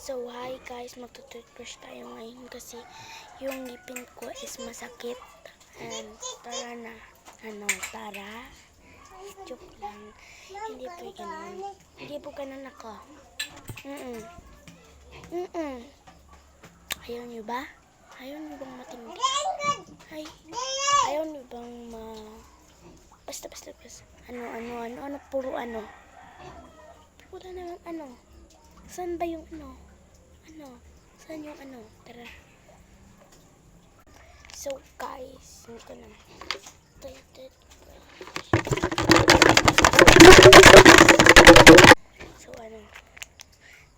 So, hi guys, magtutoothbrush tayo ngayon kasi yung ngipin ko is masakit. And tara na. Tara. Joke lang. Hindi po ganun. Hindi po ganun ako. Ayaw nyo ba? Ayaw nyo bang matindi? Ayaw nyo bang Basta. Ano, puro ano. Wala naman Saan ba yung Saan yung Tara. So guys, hindi ko na. So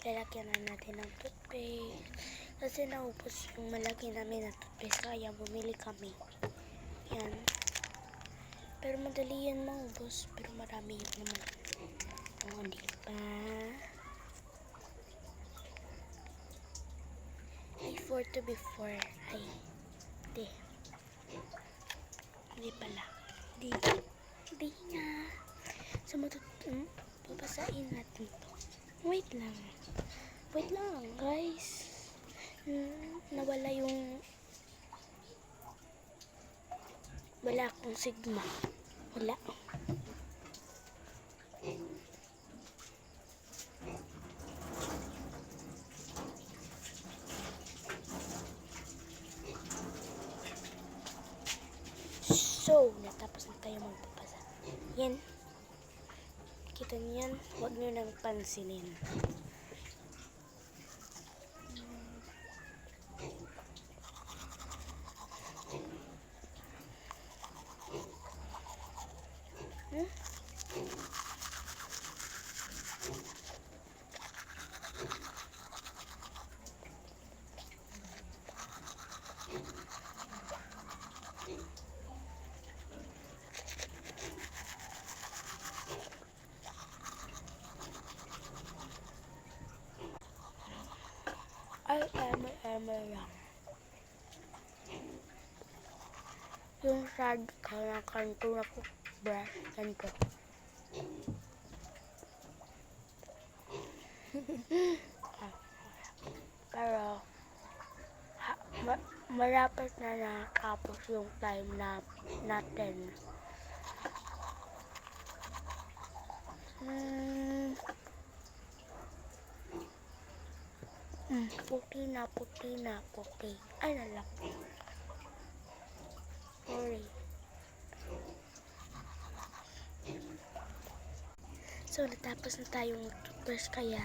lalagyan na natin ng toothpaste. Kasi naubos yung malaki namin na toothpaste, kaya bumili kami. Yan. Pero madali yan maubos, pero marami yun naman. O, di ba? A4 to be 4. Ay, Hindi pala. Di nga. So, papasain natin to. Wait lang, guys. Nawala yung wala akong sigma. Wala. So, natapos na tayo magpapasa. Yan. Kita niyan, huwag nyo nang pansinin. Ay, lang. Yung sad ka na kanto na po, brush, kanto. Pero, malapit na nakapos yung time natin. Puti. Ay, nalaki. Sorry. So, natapos na tayong toothbrush, kaya